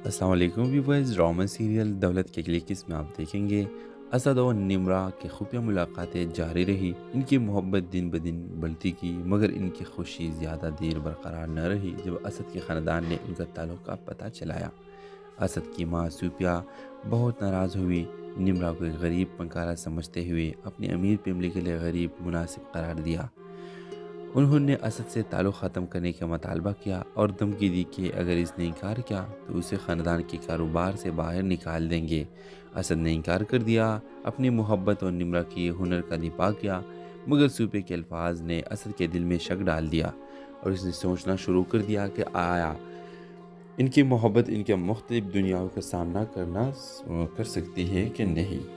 السلام علیکم viewers, drama serial دولت کے اگلی قسم میں آپ دیکھیں گے اسد اور نمرہ کی خفیہ ملاقاتیں جاری رہی۔ ان کی محبت دن بدن بڑھتی کی، مگر ان کی خوشی زیادہ دیر برقرار نہ رہی۔ جب اسد کے خاندان نے ان کا تعلق کا پتہ چلایا، اسد کی ماں صوفیہ بہت ناراض ہوئی۔ نمرہ کو ایک غریب فنکارہ سمجھتے ہوئے اپنی امیر فیملی کے لیے غریب مناسب قرار دیا۔ انہوں نے اسد سے تعلق ختم کرنے کا مطالبہ کیا اور دھمکی دی کہ اگر اس نے انکار کیا تو اسے خاندان کے کاروبار سے باہر نکال دیں گے۔ اسد نے انکار کر دیا، اپنی محبت اور نمرہ کی ہنر کا دفاع کیا، مگر صوفے کے الفاظ نے اسد کے دل میں شک ڈال دیا اور اس نے سوچنا شروع کر دیا کہ آیا ان کی محبت ان کے مختلف دنیاؤں کا سامنا کر سکتی ہے کہ نہیں۔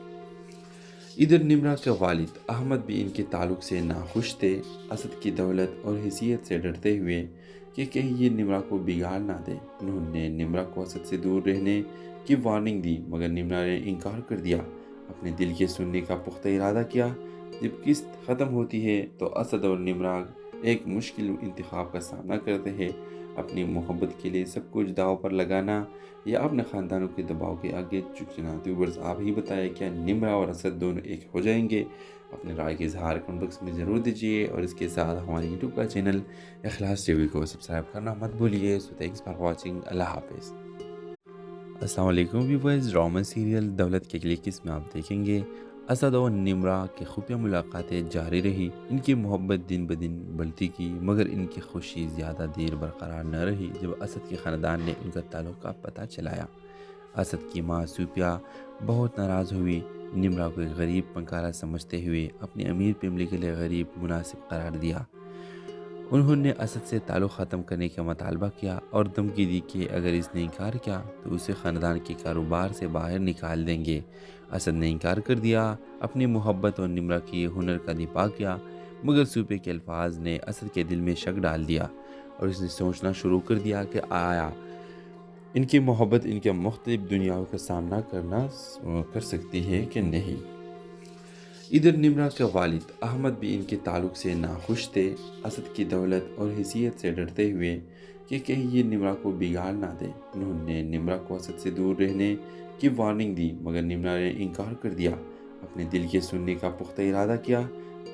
ادھر نمرہ کے والد احمد بھی ان کے تعلق سے ناخوش تھے۔ اسد کی دولت اور حیثیت سے ڈرتے ہوئے کہ کہیں یہ نمرہ کو بگاڑ نہ دے، انہوں نے نمرہ کو اسد سے دور رہنے کی وارننگ دی، مگر نمرہ نے انکار کر دیا۔ اپنے دل کے سننے کا پختہ ارادہ کیا۔ جب قسط ختم ہوتی ہے تو اسد اور نمرہ ایک مشکل انتخاب کا سامنا کرتے ہیں، اپنی محبت کے لیے سب کچھ داؤ پر لگانا یا اپنے خاندانوں کے دباؤ کے آگے جھک جانا۔ تو ویورز، آپ ہی بتائیں کیا نمرہ اور اسد دونوں ایک ہو جائیں گے؟ اپنے رائے کے اظہار کمنٹ باکس میں ضرور دیجیے اور اس کے ساتھ ہمارے یوٹیوب کا چینل اخلاص ٹی وی کو سبسکرائب کرنا مت بھولیے۔ سو تھینکس فار واچنگ، اللہ حافظ۔ السلام علیکم ویورز، ڈرامہ سیریل دولت کے اگلی قسم میں آپ دیکھیں گے اسد اور نمرہ کی خفیہ ملاقاتیں جاری رہی۔ ان کی محبت دن بدن بڑھتی کی، مگر ان کی خوشی زیادہ دیر برقرار نہ رہی۔ جب اسد کے خاندان نے ان کا تعلق کا پتہ چلایا، اسد کی ماں صوفیہ بہت ناراض ہوئی۔ نمرہ کو ایک غریب فنکارہ سمجھتے ہوئے اپنی امیر فیملی کے لیے غریب مناسب قرار دیا۔ انہوں نے اسد سے تعلق ختم کرنے کا مطالبہ کیا اور دھمکی دی کہ اگر اس نے انکار کیا تو اسے خاندان کے کاروبار سے باہر نکال دیں گے۔ اسد نے انکار کر دیا، اپنی محبت اور نمرہ کی ہنر کا دفاع کیا، مگر صوفے کے الفاظ نے اسد کے دل میں شک ڈال دیا اور اس نے سوچنا شروع کر دیا کہ آیا ان کی محبت ان کے مختلف دنیاؤں کا سامنا کر سکتی ہے کہ نہیں۔ ادھر نمرہ کے والد احمد بھی ان کے تعلق سے ناخوش تھے۔ اسد کی دولت اور حیثیت سے ڈرتے ہوئے کہ کہیں یہ نمرہ کو بگاڑ نہ دے، انہوں نے نمرہ کو اسد سے دور رہنے کی وارننگ دی، مگر نمرہ نے انکار کر دیا۔ اپنے دل کے سننے کا پختہ ارادہ کیا۔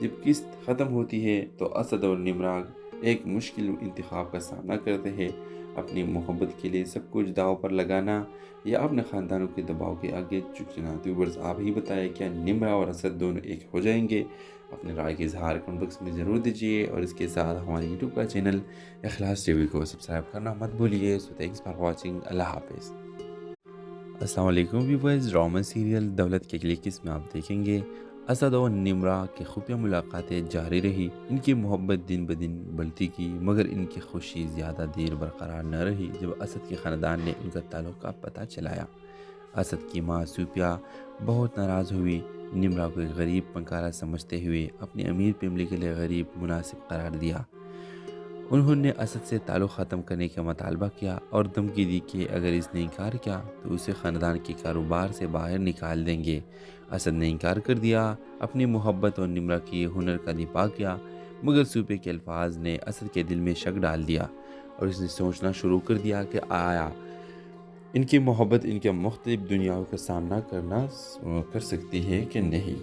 جب قسط ختم ہوتی ہے تو اسد اور نمرہ ایک مشکل انتخاب کا سامنا کرتے ہیں، اپنی محبت کے لیے سب کچھ داؤ پر لگانا یا اپنے خاندانوں کے دباؤ کے آگے جھک جانا۔ تو ویورز، آپ ہی بتائیں کیا نمرہ اور اسد دونوں ایک ہو جائیں گے؟ اپنے رائے کے اظہار کمنٹ باکس میں ضرور دیجیے اور اس کے ساتھ ہمارے یوٹیوب کا چینل اخلاص ٹی وی کو سبسکرائب کرنا مت بھولیے۔ سو تھینکس فار واچنگ، اللہ حافظ۔ السلام علیکم ویورز، ڈرامہ سیریل دولت کے اگلی قسم میں آپ دیکھیں گے اسد اور نمرہ کی خفیہ ملاقاتیں جاری رہی۔ ان کی محبت دن بدن بڑھتی کی، مگر ان کی خوشی زیادہ دیر برقرار نہ رہی۔ جب اسد کے خاندان نے ان کا تعلق کا پتہ چلایا، اسد کی ماں صوفیہ بہت ناراض ہوئی۔ نمرہ کو ایک غریب فنکارہ سمجھتے ہوئے اپنی امیر فیملی کے لیے غریب مناسب قرار دیا۔ انہوں نے اسد سے تعلق ختم کرنے کا مطالبہ کیا اور دھمکی دی کہ اگر اس نے انکار کیا تو اسے خاندان کے کاروبار سے باہر نکال دیں گے۔ اسد نے انکار کر دیا، اپنی محبت اور نمرہ کی ہنر کا دفاع کیا، مگر صوفے کے الفاظ نے اسد کے دل میں شک ڈال دیا اور اس نے سوچنا شروع کر دیا کہ آیا ان کی محبت ان کے مختلف دنیاؤں کا سامنا کر سکتی ہے کہ نہیں۔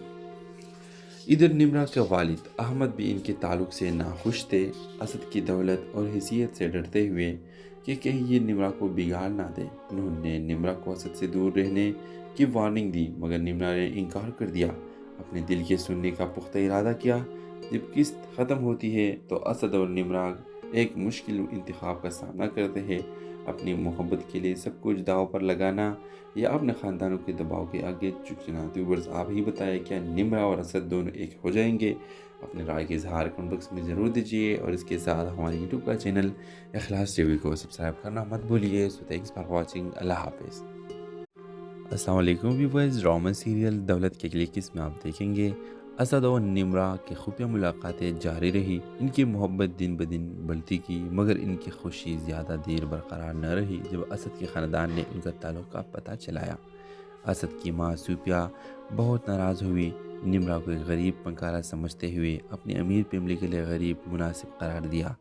ادھر نمرہ کے والد احمد بھی ان کے تعلق سے ناخوش تھے۔ اسد کی دولت اور حیثیت سے ڈرتے ہوئے کہ کہیں یہ نمرہ کو بگاڑ نہ دے، انہوں نے نمرہ کو اسد سے دور رہنے کی وارننگ دی، مگر نمرہ نے انکار کر دیا۔ اپنے دل کے سننے کا پختہ ارادہ کیا۔ جب قسط ختم ہوتی ہے تو اسد اور نمرہ ایک مشکل انتخاب کا سامنا کرتے ہیں، اپنی محبت کے لیے سب کچھ داؤ پر لگانا یا اپنے خاندانوں کے دباؤ کے آگے جھک جانا۔ تو ویورز، آپ ہی بتائیں کیا نمرہ اور اسد دونوں ایک ہو جائیں گے؟ اپنے رائے کے اظہار کمنٹ باکس میں ضرور دیجیے اور اس کے ساتھ ہمارے یوٹیوب کا چینل اخلاص ٹی وی کو سبسکرائب کرنا مت بھولیے۔ سو تھینکس فار واچنگ، اللہ حافظ۔ السلام علیکم ویورز، ڈرامہ سیریل دولت کے اگلی قسم میں آپ دیکھیں گے اسد اور نمرہ کی خفیہ ملاقاتیں جاری رہی۔ ان کی محبت دن بدن بڑھتی کی، مگر ان کی خوشی زیادہ دیر برقرار نہ رہی۔ جب اسد کے خاندان نے ان کا تعلق کا پتہ چلایا، اسد کی ماں صوفیہ بہت ناراض ہوئی۔ نمرہ کو ایک غریب فنکارہ سمجھتے ہوئے اپنی امیر فیملی کے لیے غریب مناسب قرار دیا۔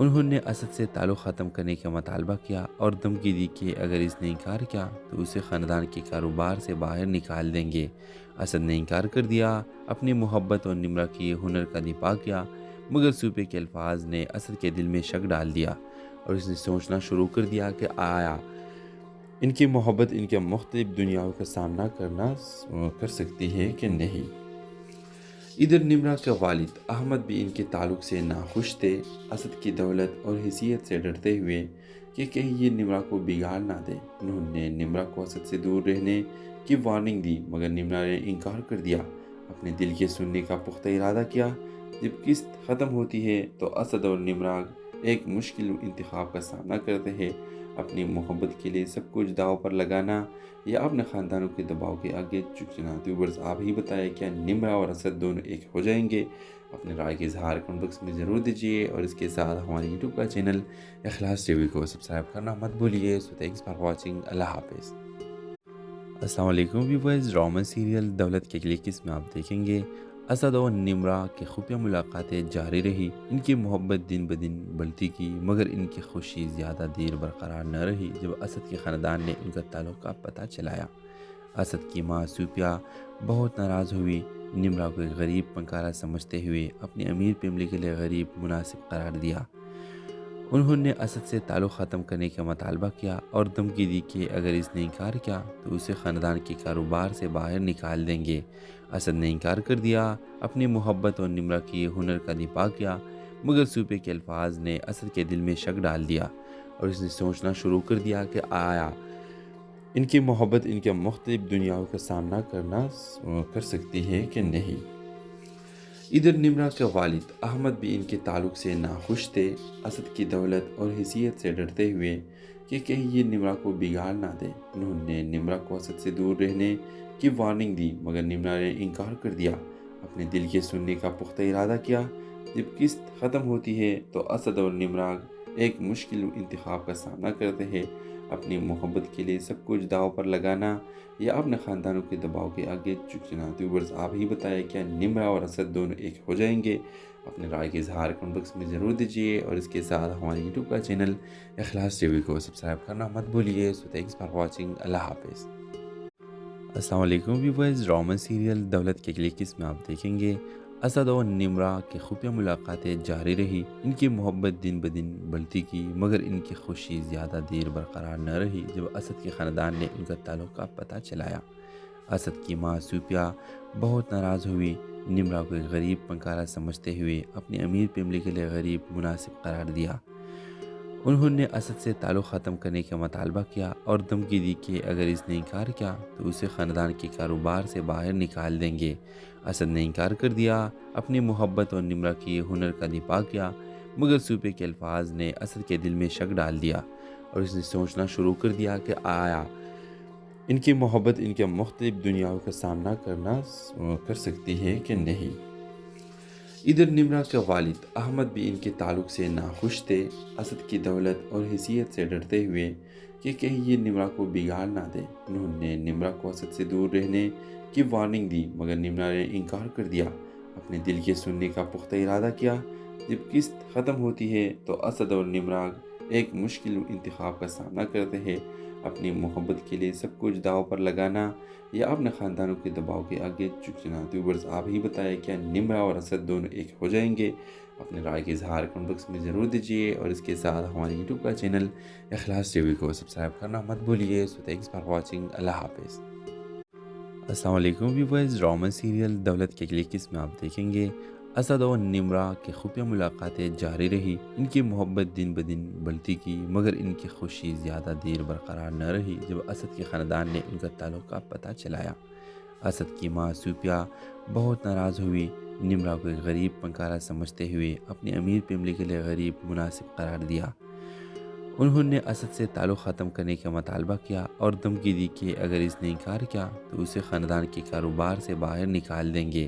انہوں نے اسد سے تعلق ختم کرنے کا مطالبہ کیا اور دھمکی دی کہ اگر اس نے انکار کیا تو اسے خاندان کے کاروبار سے باہر نکال دیں گے۔ اسد نے انکار کر دیا، اپنی محبت اور نمرہ کی ہنر کا دفاع کیا، مگر سوپے کے الفاظ نے اسد کے دل میں شک ڈال دیا اور اس نے سوچنا شروع کر دیا کہ آیا ان کی محبت ان کے مختلف دنیاؤں کا سامنا کر سکتی ہے کہ نہیں۔ ادھر نمرہ کے والد احمد بھی ان کے تعلق سے ناخوش تھے۔ اسد کی دولت اور حیثیت سے ڈرتے ہوئے کہ کہیں یہ نمرہ کو بگاڑ نہ دے، انہوں نے نمرہ کو اسد سے دور رہنے کی وارننگ دی، مگر نمرہ نے انکار کر دیا، اپنے دل کے سننے کا پختہ ارادہ کیا۔ جب قسط ختم ہوتی ہے تو اسد اور نمرہ ایک مشکل انتخاب کا سامنا کرتے ہیں، اپنی محبت کے لیے سب کچھ داؤ پر لگانا یا اپنے خاندانوں کے دباؤ کے آگے جھک جانا۔ ویورز، آپ ہی بتائیں کیا نمرہ اور اسد دونوں ایک ہو جائیں گے؟ اپنے رائے کے اظہار کمنٹ باکس میں ضرور دیجیے اور اس کے ساتھ ہمارے یوٹیوب کا چینل اخلاص ٹی وی کو سبسکرائب کرنا مت بھولیے۔ سو تھینکس فار واچنگ، اللہ حافظ۔ السلام علیکم ویورز، ڈرامہ سیریل دولت کے اگلی قسم میں آپ دیکھیں گے اسد اور نمرہ کی خفیہ ملاقاتیں جاری رہی، ان کی محبت دن بدن بڑھتی کی، مگر ان کی خوشی زیادہ دیر برقرار نہ رہی جب اسد کے خاندان نے ان کا تعلق کا پتہ چلایا۔ اسد کی ماں سوپیا بہت ناراض ہوئی، نمرہ کو ایک غریب پنکارا سمجھتے ہوئے اپنی امیر فیملی کے لیے غریب مناسب قرار دیا۔ انہوں نے اسد سے تعلق ختم کرنے کا مطالبہ کیا اور دھمکی دی کہ اگر اس نے انکار کیا تو اسے خاندان کے کاروبار سے باہر نکال دیں گے۔ اسد نے انکار کر دیا، اپنی محبت اور نمرہ کی ہنر کا دفاع کیا، مگر سوپے کے الفاظ نے اسد کے دل میں شک ڈال دیا اور اس نے سوچنا شروع کر دیا کہ آیا ان کی محبت ان کے مختلف دنیاؤں کا سامنا کر سکتی ہے کہ نہیں۔ ادھر نمرہ کے والد احمد بھی ان کے تعلق سے ناخوش تھے۔ اسد کی دولت اور حیثیت سے ڈرتے ہوئے کہ کہیں یہ نمرہ کو بگاڑ نہ دے، انہوں نے نمرہ کو اسد سے دور رہنے کی وارننگ دی، مگر نمرہ نے انکار کر دیا، اپنے دل کے سننے کا پختہ ارادہ کیا۔ جب قسط ختم ہوتی ہے تو اسد اور نمرہ ایک مشکل انتخاب کا سامنا کرتے ہیں، اپنی محبت کے لیے سب کچھ داؤ پر لگانا یا اپنے خاندانوں کے دباؤ کے آگے جھک جانا۔ ویورز، آپ ہی بتائیں کیا نمرہ اور اسد دونوں ایک ہو جائیں گے؟ اپنے رائے کے اظہار کمنٹ باکس میں ضرور دیجیے اور اس کے ساتھ ہمارے یوٹیوب کا چینل اخلاص ٹی وی کو سبسکرائب کرنا مت بھولیے۔ سو تھینکس فار واچنگ، اللہ حافظ۔ السلام علیکم ویورز، ڈرامہ سیریل دولت کے اگلی قسم میں آپ دیکھیں گے اسد اور نمرہ کی خفیہ ملاقاتیں جاری رہی، ان کی محبت دن بدن بڑھتی کی، مگر ان کی خوشی زیادہ دیر برقرار نہ رہی جب اسد کے خاندان نے ان کا تعلق کا پتہ چلایا۔ اسد کی ماں سوپیا بہت ناراض ہوئی، نمرہ کو ایک غریب پنکارا سمجھتے ہوئے اپنی امیر فیملی کے لیے غریب مناسب قرار دیا۔ انہوں نے اسد سے تعلق ختم کرنے کا مطالبہ کیا اور دھمکی دی کہ اگر اس نے انکار کیا تو اسے خاندان کے کاروبار سے باہر نکال دیں گے۔ اسد نے انکار کر دیا، اپنی محبت اور نمرہ کی ہنر کا دفاع کیا، مگر سوپے کے الفاظ نے اسد کے دل میں شک ڈال دیا اور اس نے سوچنا شروع کر دیا کہ آیا ان کی محبت ان کے مختلف دنیاؤں کا سامنا کر سکتی ہے کہ نہیں۔ ادھر نمرہ کے والد احمد بھی ان کے تعلق سے ناخوش تھے۔ اسد کی دولت اور حیثیت سے ڈرتے ہوئے کہ کہیں یہ نمرہ کو بگاڑ نہ دے، انہوں نے نمرہ کو اسد سے دور رہنے کی وارننگ دی، مگر نمرہ نے انکار کر دیا، اپنے دل کے سننے کا پختہ ارادہ کیا۔ جب قسط ختم ہوتی ہے تو اسد اور نمرہ ایک مشکل انتخاب کا سامنا کرتے ہیں، اپنی محبت کے لیے سب کچھ داؤ پر لگانا یا اپنے خاندانوں کے دباؤ کے آگے جھک جانا۔ ویورز، آپ ہی بتائیں کیا نمرہ اور اسد دونوں ایک ہو جائیں گے؟ اپنے رائے کے اظہار کمنٹ باکس میں ضرور دیجیے اور اس کے ساتھ ہمارے یوٹیوب کا چینل اخلاص ٹی وی کو سبسکرائب کرنا مت بھولیے۔ سو تھینکس فار واچنگ، اللہ حافظ۔ السلام علیکم ویورز، ڈرامہ سیریل دولت کے اگلی قسم میں آپ دیکھیں گے اسد اور نمرہ کی خفیہ ملاقاتیں جاری رہی، ان کی محبت دن بدن بڑھتی کی، مگر ان کی خوشی زیادہ دیر برقرار نہ رہی جب اسد کے خاندان نے ان کا تعلق کا پتہ چلایا۔ اسد کی ماں سوپیا بہت ناراض ہوئی، نمرہ کو ایک غریب پنکارا سمجھتے ہوئے اپنی امیر فیملی کے لیے غریب مناسب قرار دیا۔ انہوں نے اسد سے تعلق ختم کرنے کا مطالبہ کیا اور دھمکی دی کہ اگر اس نے انکار کیا تو اسے خاندان کے کاروبار سے باہر نکال دیں گے۔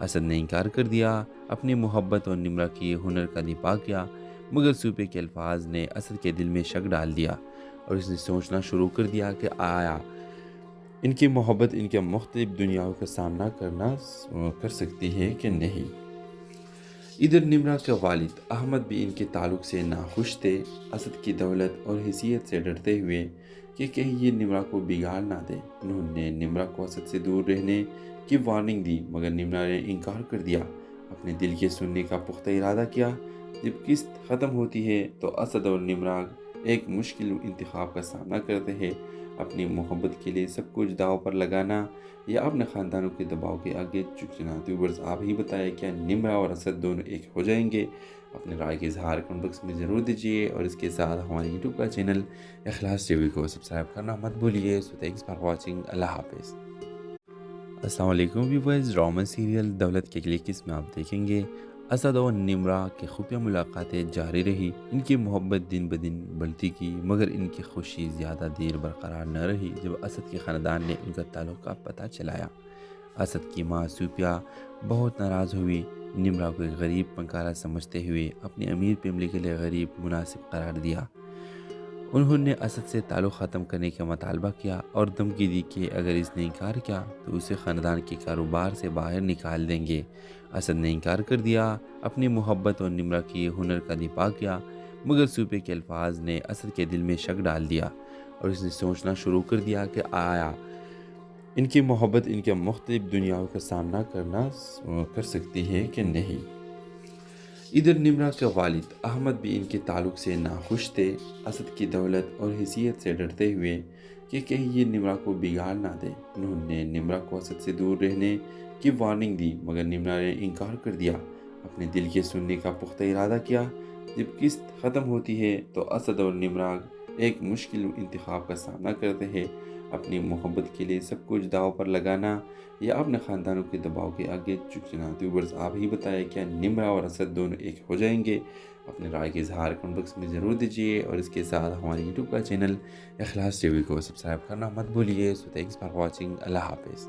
اسد نے انکار کر دیا، اپنی محبت اور نمرہ کی ہنر کا دفاع کیا، مگر سوپے کے الفاظ نے اسد کے دل میں شک ڈال دیا اور اس نے سوچنا شروع کر دیا کہ آیا ان کی محبت ان کے مختلف دنیاؤں کا سامنا کر سکتی ہے کہ نہیں۔ ادھر نمرہ کے والد احمد بھی ان کے تعلق سے ناخوش تھے۔ اسد کی دولت اور حیثیت سے ڈرتے ہوئے کہ کہیں یہ نمرہ کو بگاڑ نہ دے، انہوں نے نمرہ کو اسد سے دور رہنے کی وارننگ دی، مگر نمرہ نے انکار کر دیا۔ اپنے دل کے سننے کا پختہ ارادہ کیا۔ جب قسط ختم ہوتی ہے تو اسد اور نمرہ ایک مشکل انتخاب کا سامنا کرتے ہیں، اپنی محبت کے لیے سب کچھ داؤ پر لگانا یا اپنے خاندانوں کے دباؤ کے آگے جھک جانا۔ ویورز، آپ ہی بتائیں کیا نمرہ اور اسد دونوں ایک ہو جائیں گے؟ اپنے رائے کے اظہار کمنٹ باکس میں ضرور دیجیے، اور اس کے ساتھ ہمارے یوٹیوب کا چینل اخلاص ٹی وی کو سبسکرائب کرنا مت بھولیے۔ سو تھینکس فار واچنگ، اللہ حافظ۔ السلام علیکم ویورز، ڈرامہ سیریل دولت کے اگلی قسم میں آپ دیکھیں گے اسد اور نمرہ کی خفیہ ملاقاتیں جاری رہی۔ ان کی محبت دن بدن بڑھتی کی، مگر ان کی خوشی زیادہ دیر برقرار نہ رہی جب اسد کے خاندان نے ان کا تعلق کا پتہ چلایا۔ اسد کی ماں صوفیہ بہت ناراض ہوئی۔ نمرہ کو ایک غریب پنکارا سمجھتے ہوئے اپنی امیر فیملی کے لیے غریب مناسب قرار دیا۔ انہوں نے اسد سے تعلق ختم کرنے کا مطالبہ کیا اور دھمکی دی کہ اگر اس نے انکار کیا تو اسے خاندان کے کاروبار سے باہر نکال دیں گے۔ اسد نے انکار کر دیا، اپنی محبت اور نمرہ کی ہنر کا دفاع کیا، مگر صوفیہ کے الفاظ نے اسد کے دل میں شک ڈال دیا، اور اس نے سوچنا شروع کر دیا کہ آیا ان کی محبت ان کے مختلف دنیاؤں کا سامنا کر سکتی ہے کہ نہیں۔ ادھر نمرہ کے والد احمد بھی ان کے تعلق سے ناخوش تھے۔ اسد کی دولت اور حیثیت سے ڈرتے ہوئے کہ کہیں یہ نمرہ کو بگاڑ نہ دے، انہوں نے نمرہ کو اسد سے دور رہنے کی وارننگ دی، مگر نمرہ نے انکار کر دیا۔ اپنے دل کے سننے کا پختہ ارادہ کیا۔ جب قسط ختم ہوتی ہے تو اسد اور نمرہ ایک مشکل انتخاب کا سامنا کرتے ہیں، اپنی محبت کے لیے سب کچھ داؤ پر لگانا یا اپنے خاندانوں کے دباؤ کے آگے جھک جانا۔ ویورز، آپ ہی بتائیں کیا نمرہ اور اسد دونوں ایک ہو جائیں گے؟ اپنے رائے کے اظہار کمنٹ باکس میں ضرور دیجیے، اور اس کے ساتھ ہمارے یوٹیوب کا چینل اخلاص ٹی وی کو سبسکرائب کرنا مت بھولیے۔ سو تھینکس فار واچنگ، اللہ حافظ۔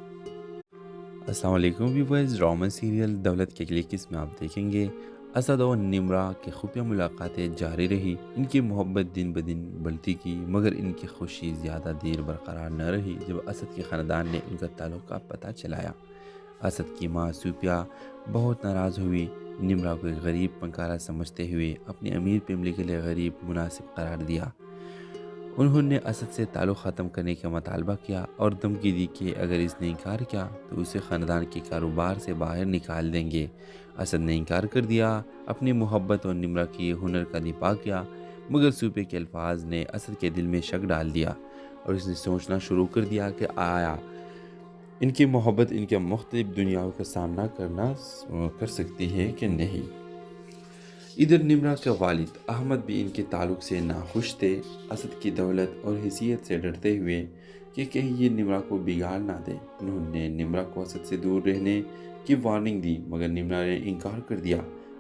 السلام علیکم ویورز، ڈرامہ سیریل دولت کے اگلی قسم میں آپ دیکھیں گے اسد اور نمرہ کی خفیہ ملاقاتیں جاری رہی۔ ان کی محبت دن بدن بڑھتی کی، مگر ان کی خوشی زیادہ دیر برقرار نہ رہی جب اسد کے خاندان نے ان کا تعلق کا پتہ چلایا۔ اسد کی ماں صوفیہ بہت ناراض ہوئی۔ نمرہ کو ایک غریب پنکارا سمجھتے ہوئے اپنی امیر فیملی کے لیے غریب مناسب قرار دیا۔ انہوں نے اسد سے تعلق ختم کرنے کا مطالبہ کیا اور دھمکی دی کہ اگر اس نے انکار کیا تو اسے خاندان کے کاروبار سے باہر نکال دیں گے۔ اسد نے انکار کر دیا، اپنی محبت اور نمرہ کی ہنر کا دفاع کیا، مگر صوفیہ کے الفاظ نے اسد کے دل میں شک ڈال دیا، اور اس نے سوچنا شروع کر دیا کہ آیا ان کی محبت ان کے مختلف دنیاؤں کا سامنا کر سکتی ہے کہ نہیں۔ ادھر نمرہ کے والد احمد بھی ان کے تعلق سے ناخوش تھے۔ اسد کی دولت اور حیثیت سے ڈرتے ہوئے کہ کہیں یہ نمرہ کو بگاڑ نہ دے، انہوں نے نمرہ کو اسد سے دور رہنے کی وارننگ دی، مگر نمرہ نے انکار کر دیا۔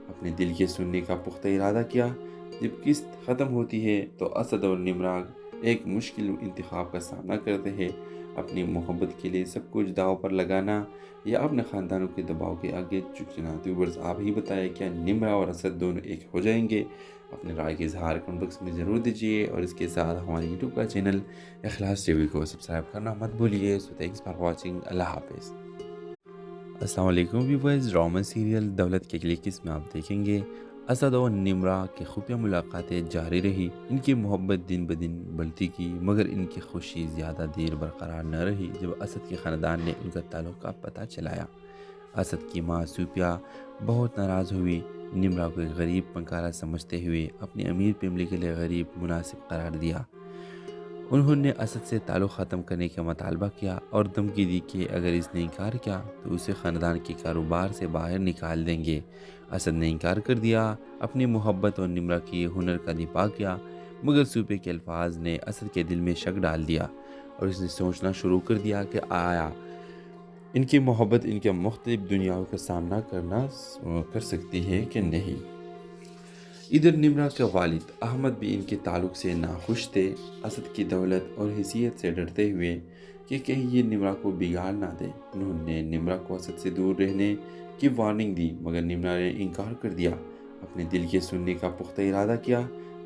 اپنے دل کے سننے کا پختہ ارادہ کیا۔ جب قسط ختم ہوتی ہے تو اسد اور نمرہ ایک مشکل انتخاب کا سامنا کرتے ہیں، اپنی محبت کے لیے سب کچھ داؤ پر لگانا یا اپنے خاندانوں کے دباؤ کے آگے جھک جانا۔ ویورز، آپ ہی بتائیں کیا نمرہ اور اسد دونوں ایک ہو جائیں گے؟ اپنے رائے کے اظہار کمنٹ باکس میں ضرور دیجیے، اور اس کے ساتھ ہمارے یوٹیوب کا چینل اخلاص ٹی وی کو سبسکرائب کرنا مت بھولیے۔ سو تھینکس فار واچنگ، اللہ حافظ۔ السلام علیکم ویورز، ڈرامہ سیریل دولت کے اگلی قسم میں آپ دیکھیں گے اسد اور نمرہ کی خفیہ ملاقاتیں جاری رہی۔ ان کی محبت دن بدن بڑھتی کی، مگر ان کی خوشی زیادہ دیر برقرار نہ رہی جب اسد کے خاندان نے ان کا تعلق کا پتہ چلایا۔ اسد کی ماں صوفیہ بہت ناراض ہوئی۔ نمرہ کو ایک غریب پنکارا سمجھتے ہوئے اپنی امیر فیملی کے لیے غریب مناسب قرار دیا۔ انہوں نے اسد سے تعلق ختم کرنے کا مطالبہ کیا اور دھمکی دی کہ اگر اس نے انکار کیا تو اسے خاندان کے کاروبار سے باہر نکال دیں گے۔ اسد نے انکار کر دیا، اپنی محبت اور نمرہ کی ہنر کا دفاع کیا، مگر صوفیہ کے الفاظ نے اسد کے دل میں شک ڈال دیا، اور اس نے سوچنا شروع کر دیا کہ آیا ان کی محبت ان کے مختلف دنیاؤں کا سامنا کر سکتی ہے کہ نہیں۔ ادھر نمرہ کے والد احمد بھی ان کے تعلق سے ناخوش تھے۔ اسد کی دولت اور حیثیت سے ڈرتے ہوئے کہ کہیں یہ نمرہ کو بگاڑ نہ دے، انہوں نے نمرہ کو اسد سے دور رہنے کی وارننگ دی، مگر نمرہ نے انکار کر دیا۔ اپنے دل کے سننے کا پختہ ارادہ کیا۔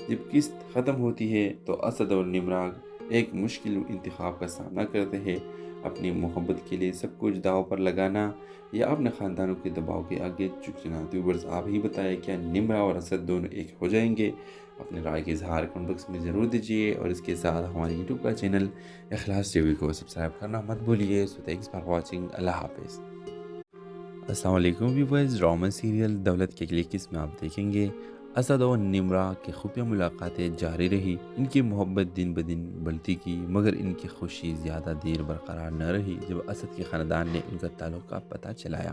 جب قسط ختم ہوتی ہے تو اسد اور نمرہ ایک مشکل انتخاب کا سامنا کرتے ہیں، اپنی محبت کے لیے سب کچھ داؤ پر لگانا یا اپنے خاندانوں کے دباؤ کے آگے جھکنا؟ تو ویورز آپ ہی بتائیں، کیا نمرا اور اسد دونوں ایک ہو جائیں گے؟ اپنے رائے کا اظہار کمنٹ باکس میں ضرور دیجیے، اور اس کے ساتھ ہمارے یوٹیوب کا چینل اخلاص ٹی وی کو سبسکرائب کرنا مت بھولیے۔ سو تھینکس فار واچنگ، اللہ حافظ۔ السلام علیکم ویورز، ڈرامہ سیریل دولت کے اگلی قسم میں آپ دیکھیں گے اسد اور نمرا کی خفیہ ملاقاتیں جاری رہی۔ ان کی محبت دن بدن بڑھتی کی، مگر ان کی خوشی زیادہ دیر برقرار نہ رہی جب اسد کے خاندان نے ان کا تعلق کا پتہ چلایا۔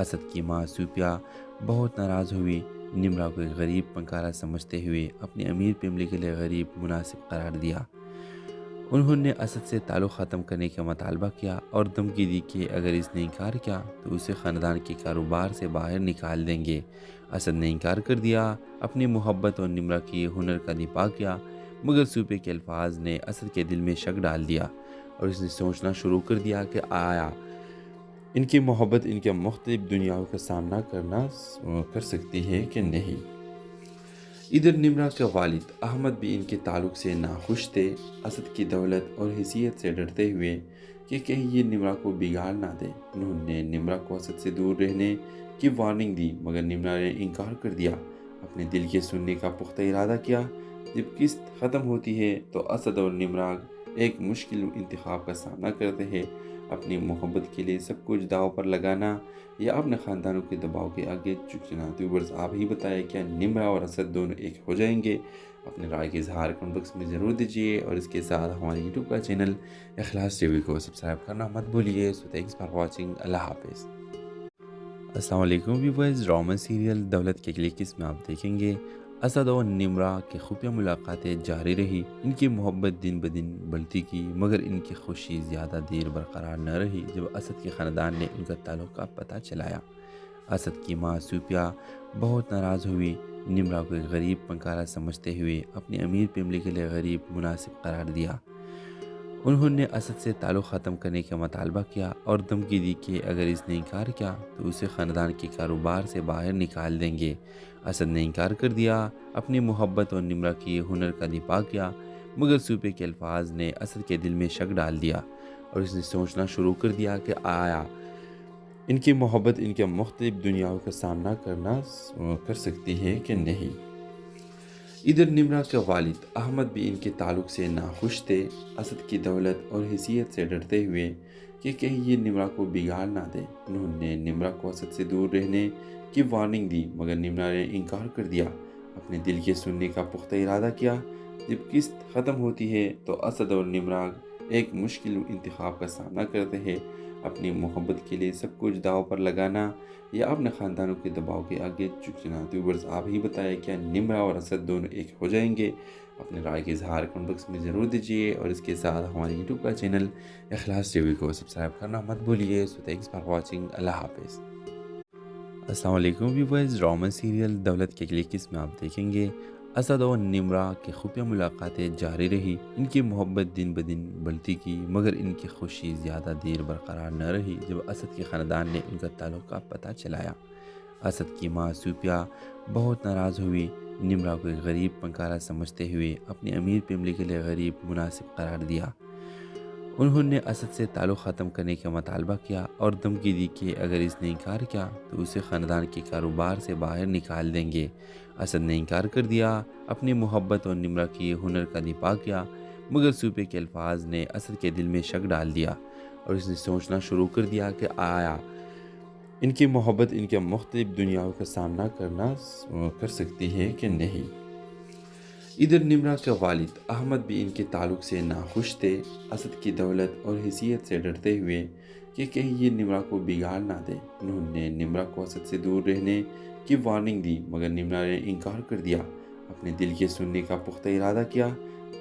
اسد کی ماں صوفیہ بہت ناراض ہوئی، نمرا کو ایک غریب فنکارہ سمجھتے ہوئے اپنی امیر فیملی کے لیے غریب مناسب قرار دیا۔ انہوں نے اسد سے تعلق ختم کرنے کا مطالبہ کیا اور دھمکی دی کہ اگر اس نے انکار کیا تو اسے خاندان کے کاروبار سے باہر نکال دیں گے۔ اسد نے انکار کر دیا، اپنی محبت اور نمرا کی ہنر کا دفاع کیا، مگر صوفیہ کے الفاظ نے اسد کے دل میں شک ڈال دیا اور اس نے سوچنا شروع کر دیا کہ آیا ان کی محبت ان کے مختلف دنیاؤں کا سامنا کر سکتی ہے کہ نہیں۔ ادھر نمرا کے والد احمد بھی ان کے تعلق سے ناخوش تھے، اسد کی دولت اور حیثیت سے ڈرتے ہوئے کہ کہیں یہ نمرا کو بگاڑ نہ دے۔ انہوں نے نمرا کو اسد سے دور رہنے کی وارننگ دی، مگر نمرا نے انکار کر دیا، اپنے دل کے سننے کا پختہ ارادہ کیا۔ جب قسط ختم ہوتی ہے تو اسد اور نمرا ایک مشکل انتخاب کا سامنا کرتے ہیں، اپنی محبت کے لیے سب کچھ داؤ پر لگانا یا اپنے خاندانوں کے دباؤ کے آگے جھکنا؟ تو ویورز آپ ہی بتائیں، کیا نمرا اور اسد دونوں ایک ہو جائیں گے؟ اپنے رائے کا اظہار کمنٹ باکس میں ضرور دیجیے، اور اس کے ساتھ ہمارے یوٹیوب کا چینل اخلاص ٹی وی کو سبسکرائب کرنا مت بھولیے۔ سو تھینکس فار واچنگ، اللہ حافظ۔ السلام علیکم ویورز، ڈرامہ سیریل دولت کے اگلی قسم میں آپ دیکھیں گے اسد اور نمرا کی خفیہ ملاقاتیں جاری رہی۔ ان کی محبت دن بدن بڑھتی کی، مگر ان کی خوشی زیادہ دیر برقرار نہ رہی جب اسد کے خاندان نے ان کا تعلق کا پتہ چلایا۔ اسد کی ماں صوفیہ بہت ناراض ہوئی، نمرا کو ایک غریب فنکارہ سمجھتے ہوئے اپنی امیر فیملی کے لیے غریب مناسب قرار دیا۔ انہوں نے اسد سے تعلق ختم کرنے کا مطالبہ کیا اور دھمکی دی کہ اگر اس نے انکار کیا تو اسے خاندان کے کاروبار سے باہر نکال دیں گے۔ اسد نے انکار کر دیا، اپنی محبت اور نمرا کی ہنر کا دفاع کیا، مگر صوفیہ کے الفاظ نے اسد کے دل میں شک ڈال دیا اور اس نے سوچنا شروع کر دیا کہ آیا ان کی محبت ان کے مختلف دنیاؤں کا سامنا کر سکتی ہے کہ نہیں۔ ادھر نمرا کے والد احمد بھی ان کے تعلق سے ناخوش تھے، اسد کی دولت اور حیثیت سے ڈرتے ہوئے کہ کہیں یہ نمرا کو بگاڑ نہ دے۔ انہوں نے نمرا کو اسد سے دور رہنے کی وارننگ دی، مگر نمرا نے انکار کر دیا، اپنے دل کے سننے کا پختہ ارادہ کیا۔ جب قسط ختم ہوتی ہے تو اسد اور نمرا ایک مشکل انتخاب کا سامنا کرتے ہیں، اپنی محبت کے لیے سب کچھ داؤ پر لگانا یا اپنے خاندانوں کے دباؤ کے آگے جھکنا؟ تو ویورز آپ ہی بتائیں، کیا نمرا اور اسد دونوں ایک ہو جائیں گے؟ اپنے رائے کا اظہار کمنٹ باکس میں ضرور دیجیے، اور اس کے ساتھ ہمارے یوٹیوب کا چینل اخلاص ٹی وی کو سبسکرائب کرنا مت بھولیے۔ سو تھینکس فار واچنگ، اللہ حافظ۔ السلام علیکم ویورز، ڈرامہ سیریل دولت کے اگلی قسم میں آپ دیکھیں گے اسد اور نمرا کی خفیہ ملاقاتیں جاری رہی۔ ان کی محبت دن بدن بڑھتی کی، مگر ان کی خوشی زیادہ دیر برقرار نہ رہی جب اسد کے خاندان نے ان کا تعلق کا پتہ چلایا۔ اسد کی ماں صوفیہ بہت ناراض ہوئی، نمرا کو ایک غریب فنکارہ سمجھتے ہوئے اپنی امیر فیملی کے لیے غریب مناسب قرار دیا۔ انہوں نے اسد سے تعلق ختم کرنے کا مطالبہ کیا اور دھمکی دی کہ اگر اس نے انکار کیا تو اسے خاندان کے کاروبار سے باہر نکال دیں گے۔ اسد نے انکار کر دیا، اپنی محبت اور نمرا کی ہنر کا دفاع کیا، مگر صوفیہ کے الفاظ نے اسد کے دل میں شک ڈال دیا اور اس نے سوچنا شروع کر دیا کہ آیا ان کی محبت ان کے مختلف دنیاؤں کا سامنا کر سکتی ہے کہ نہیں۔ ادھر نمرا کے والد احمد بھی ان کے تعلق سے ناخوش تھے، اسد کی دولت اور حیثیت سے ڈرتے ہوئے کہ کہیں یہ نمرا کو بگاڑ نہ دے۔ انہوں نے نمرا کو اسد سے دور رہنے کی وارننگ دی، مگر نمرا نے انکار کر دیا، اپنے دل کے سننے کا پختہ ارادہ کیا۔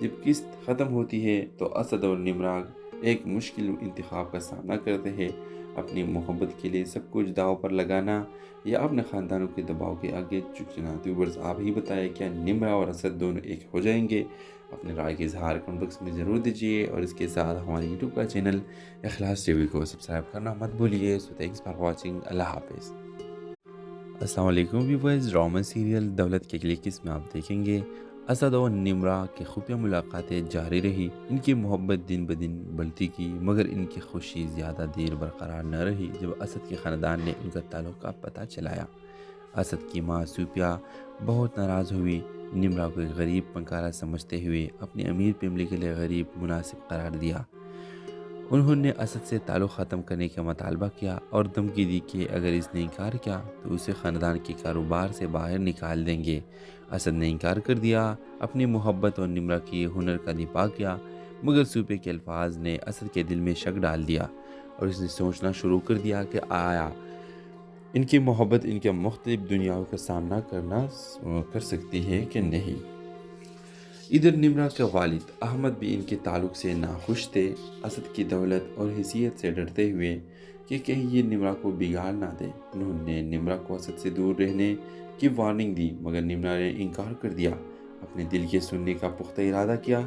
جب قسط ختم ہوتی ہے تو اسد اور نمرا ایک مشکل انتخاب کا سامنا کرتے ہیں، اپنی محبت کے لیے سب کچھ داؤ پر لگانا یا اپنے خاندانوں کے دباؤ کے آگے جھکنا؟ تو ویورز آپ ہی بتائیں، کیا نمرا اور اسد دونوں ایک ہو جائیں گے؟ اپنے رائے کا اظہار کمنٹ باکس میں ضرور دیجیے، اور اس کے ساتھ ہمارے یوٹیوب کا چینل اخلاص ٹی وی کو سبسکرائب کرنا مت بھولیے۔ سو تھینکس فار واچنگ، اللہ حافظ۔ السلام علیکم ویورز، ڈرامہ سیریل دولت کے اگلی قسم میں آپ دیکھیں گے اسد اور نمرہ کی خفیہ ملاقاتیں جاری رہی، ان کی محبت دن بدن بڑھتی کی، مگر ان کی خوشی زیادہ دیر برقرار نہ رہی جب اسد کے خاندان نے ان کا تعلق کا پتہ چلایا۔ اسد کی ماں صوفیہ بہت ناراض ہوئی، نمرہ کو ایک غریب فنکارہ سمجھتے ہوئے اپنی امیر فیملی کے لیے غریب مناسب قرار دیا۔ انہوں نے اسد سے تعلق ختم کرنے کا مطالبہ کیا اور دھمکی دی کہ اگر اس نے انکار کیا تو اسے خاندان کے کاروبار سے باہر نکال دیں گے۔ اسد نے انکار کر دیا، اپنی محبت اور نمرہ کی ہنر کا دفاع کیا، مگر صوفیہ کے الفاظ نے اسد کے دل میں شک ڈال دیا اور اس نے سوچنا شروع کر دیا کہ آیا ان کی محبت ان کے مختلف دنیاؤں کا سامنا کر سکتی ہے کہ نہیں۔ ادھر نمرہ کے والد احمد بھی ان کے تعلق سے ناخوش تھے، اسد کی دولت اور حیثیت سے ڈرتے ہوئے کہ کہیں یہ نمرہ کو بگاڑ نہ دے۔ انہوں نے نمرہ کو اسد سے دور رہنے کی وارننگ دی، مگر نمرہ نے انکار کر دیا، اپنے دل کے سننے کا پختہ ارادہ کیا۔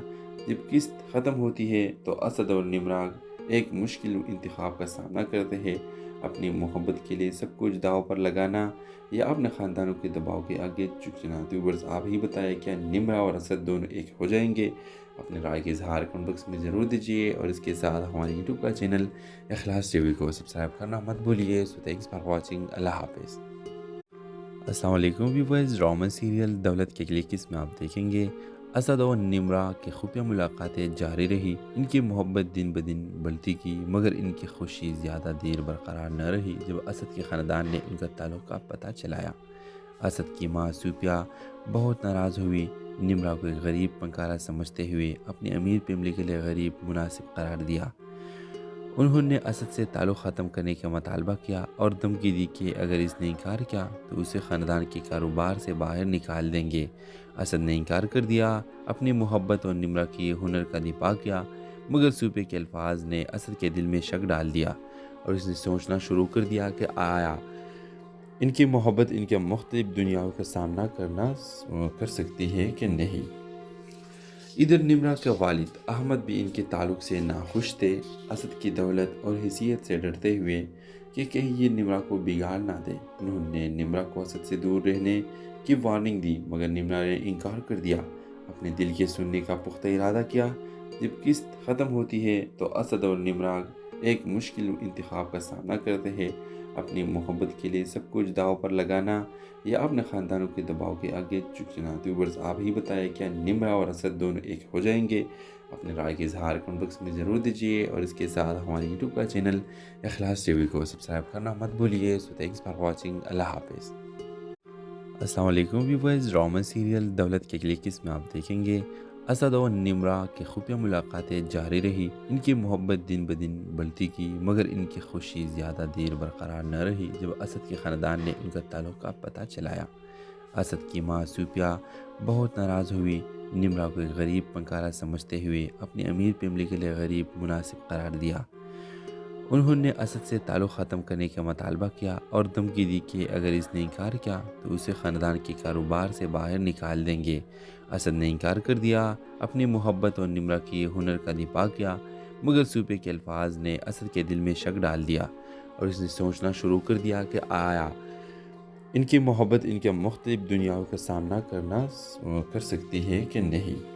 جب قسط ختم ہوتی ہے تو اسد اور نمرہ ایک مشکل انتخاب کا سامنا کرتے ہیں، اپنی محبت کے لیے سب کچھ داؤ پر لگانا یا اپنے خاندانوں کے دباؤ کے آگے جھک جانا۔ ویورز آپ ہی بتائیں کیا نمرہ اور اسد دونوں ایک ہو جائیں گے؟ اپنے رائے کے اظہار کمنٹ باکس میں ضرور دیجیے اور اس کے ساتھ ہمارے یوٹیوب کا چینل اخلاص ٹی وی کو سبسکرائب کرنا مت بھولیے۔ سو تھینکس فار واچنگ، اللہ حافظ۔ السلام علیکم ویورز، ڈرامہ سیریل دولت کی اگلی قسم میں آپ دیکھیں گے اسد اور نمرہ کی خفیہ ملاقاتیں جاری رہی، ان کی محبت دن بدن بڑھتی کی، مگر ان کی خوشی زیادہ دیر برقرار نہ رہی جب اسد کے خاندان نے ان کا تعلق کا پتہ چلایا۔ اسد کی ماں صوفیہ بہت ناراض ہوئی، نمرہ کو ایک غریب فنکارہ سمجھتے ہوئے اپنی امیر فیملی کے لیے غریب مناسب قرار دیا۔ انہوں نے اسد سے تعلق ختم کرنے کا مطالبہ کیا اور دھمکی دی کہ اگر اس نے انکار کیا تو اسے خاندان کے کاروبار سے باہر نکال دیں گے۔ اسد نے انکار کر دیا، اپنی محبت اور نمرہ کی ہنر کا دفاع کیا، مگر صوفیہ کے الفاظ نے اسد کے دل میں شک ڈال دیا اور اس نے سوچنا شروع کر دیا کہ آیا ان کی محبت ان کے مختلف دنیاؤں کا سامنا کر سکتی ہے کہ نہیں۔ ادھر نمرہ کے والد احمد بھی ان کے تعلق سے ناخوش تھے، اسد کی دولت اور حیثیت سے ڈرتے ہوئے کہ کہیں یہ نمرہ کو بگاڑ نہ دے۔ انہوں نے نمرہ کو اسد سے دور رہنے کی وارننگ دی، مگر نمرہ نے انکار کر دیا، اپنے دل کے سننے کا پختہ ارادہ کیا۔ جب قسط ختم ہوتی ہے تو اسد اور نمرہ ایک مشکل انتخاب کا سامنا کرتے ہیں، اپنی محبت کے لیے سب کچھ داؤ پر لگانا یا اپنے خاندانوں کے دباؤ کے آگے جھک جانا۔ ویورز آپ ہی بتائیں کیا نمرہ اور اسد دونوں ایک ہو جائیں گے؟ اپنے رائے کے اظہار کمنٹ باکس میں ضرور دیجیے اور اس کے ساتھ ہمارے یوٹیوب کا چینل اخلاص ٹی وی کو سبسکرائب کرنا مت بھولیے۔ سو تھینکس فار واچنگ، اللہ حافظ۔ السلام علیکم ویورز، ڈرامہ سیریل دولت کی اگلی قسم میں آپ دیکھیں گے اسد اور نمرہ کی خفیہ ملاقاتیں جاری رہی، ان کی محبت دن بدن بڑھتی کی، مگر ان کی خوشی زیادہ دیر برقرار نہ رہی جب اسد کے خاندان نے ان کا تعلق کا پتہ چلایا۔ اسد کی ماں صوفیہ بہت ناراض ہوئی، نمرہ کو ایک غریب فنکارہ سمجھتے ہوئے اپنی امیر فیملی کے لیے غریب مناسب قرار دیا۔ انہوں نے اسد سے تعلق ختم کرنے کا مطالبہ کیا اور دھمکی دی کہ اگر اس نے انکار کیا تو اسے خاندان کے کاروبار سے باہر نکال دیں گے۔ اسد نے انکار کر دیا، اپنی محبت اور نمرہ کی ہنر کا دفاع کیا، مگر صوفیہ کے الفاظ نے اسد کے دل میں شک ڈال دیا اور اس نے سوچنا شروع کر دیا کہ آیا ان کی محبت ان کے مختلف دنیاؤں کا سامنا کر سکتی ہے کہ نہیں۔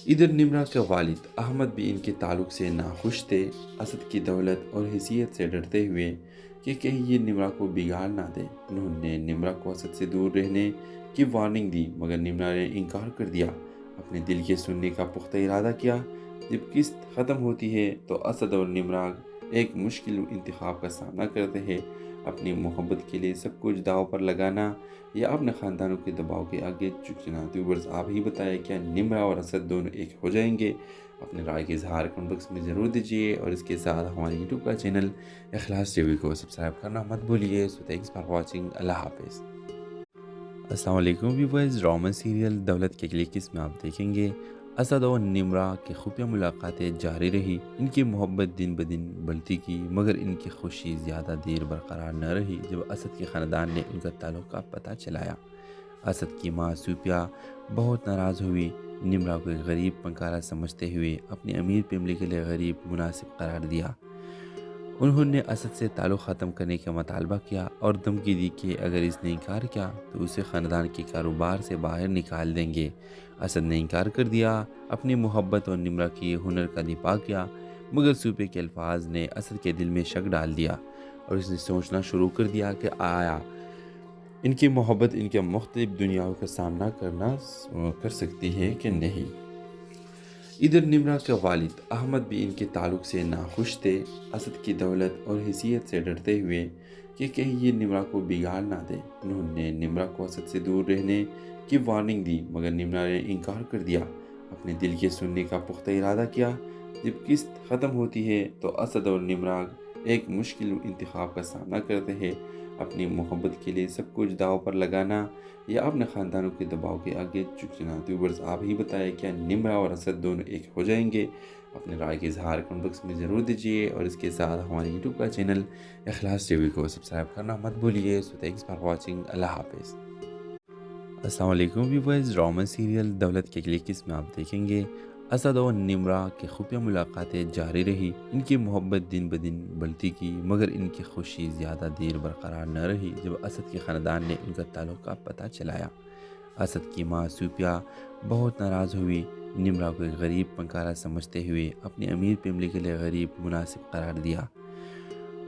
ادھر نمرہ کے والد احمد بھی ان کے تعلق سے ناخوش تھے، اسد کی دولت اور حیثیت سے ڈرتے ہوئے کہ کہیں یہ نمرہ کو بگاڑ نہ دے۔ انہوں نے نمرہ کو اسد سے دور رہنے کی وارننگ دی، مگر نمرہ نے انکار کر دیا، اپنے دل کے سننے کا پختہ ارادہ کیا۔ جب قسط ختم ہوتی ہے تو اسد اور نمرہ ایک مشکل انتخاب کا سامنا کرتے ہیں، اپنی محبت کے لیے سب کچھ داؤ پر لگانا یا اپنے خاندانوں کے دباؤ کے آگے جھک جانا۔ ویورز آپ ہی بتائیں کیا نمرہ اور اسد دونوں ایک ہو جائیں گے؟ اپنے رائے کے اظہار کمنٹ باکس میں ضرور دیجیے اور اس کے ساتھ ہمارے یوٹیوب کا چینل اخلاص ٹی وی کو سبسکرائب کرنا مت بھولیے۔ سو تھینکس فار واچنگ، اللہ حافظ۔ السلام علیکم ویورز، ڈرامہ سیریل دولت کی اگلی قسم میں آپ دیکھیں گے اسد اور نمرہ کی خفیہ ملاقاتیں جاری رہی، ان کی محبت دن بدن بڑھتی کی، مگر ان کی خوشی زیادہ دیر برقرار نہ رہی جب اسد کے خاندان نے ان کا تعلق کا پتہ چلایا۔ اسد کی ماں صوفیہ بہت ناراض ہوئی، نمرہ کو ایک غریب فنکارہ سمجھتے ہوئے اپنی امیر فیملی کے لیے غریب مناسب قرار دیا۔ انہوں نے اسد سے تعلق ختم کرنے کا مطالبہ کیا اور دھمکی دی کہ اگر اس نے انکار کیا تو اسے خاندان کے کاروبار سے باہر نکال دیں گے۔ اسد نے انکار کر دیا، اپنی محبت اور نمرہ کے ہنر کا دفاع کیا، مگر سوپے کے الفاظ نے اسد کے دل میں شک ڈال دیا اور اس نے سوچنا شروع کر دیا کہ آیا ان کی محبت ان کے مختلف دنیاؤں کا سامنا کر سکتی ہے کہ نہیں۔ ادھر نمرہ کے والد احمد بھی ان کے تعلق سے ناخوش تھے، اسد کی دولت اور حیثیت سے ڈرتے ہوئے کہ کہیں یہ نمرہ کو بگاڑ نہ دے۔ انہوں نے نمرہ کو اسد سے دور رہنے کی وارننگ دی، مگر نمرہ نے انکار کر دیا، اپنے دل کے سننے کا پختہ ارادہ کیا۔ جب قسط ختم ہوتی ہے تو اسد اور نمرہ ایک مشکل انتخاب کا سامنا کرتے ہیں، اپنی محبت کے لیے سب کچھ داؤ پر لگانا یا اپنے خاندانوں کے دباؤ کے آگے جھک جانا۔ ویورز آپ ہی بتائیں کیا نمرہ اور اسد دونوں ایک ہو جائیں گے؟ اپنے رائے کے اظہار کمنٹ باکس میں ضرور دیجیے اور اس کے ساتھ ہمارے یوٹیوب کا چینل اخلاص ٹی وی کو سبسکرائب کرنا مت بھولیے۔ سو تھینکس فار واچنگ، اللہ حافظ۔ السلام علیکم ویورز، ڈرامہ سیریل دولت کی اگلی قسم میں آپ دیکھیں گے اسد اور نمرہ کی خفیہ ملاقاتیں جاری رہی، ان کی محبت دن بدن بڑھتی کی، مگر ان کی خوشی زیادہ دیر برقرار نہ رہی جب اسد کے خاندان نے ان کا تعلق کا پتہ چلایا۔ اسد کی ماں سوپیا بہت ناراض ہوئی، نمرہ کو ایک غریب فنکارہ سمجھتے ہوئے اپنی امیر فیملی کے لیے غریب مناسب قرار دیا۔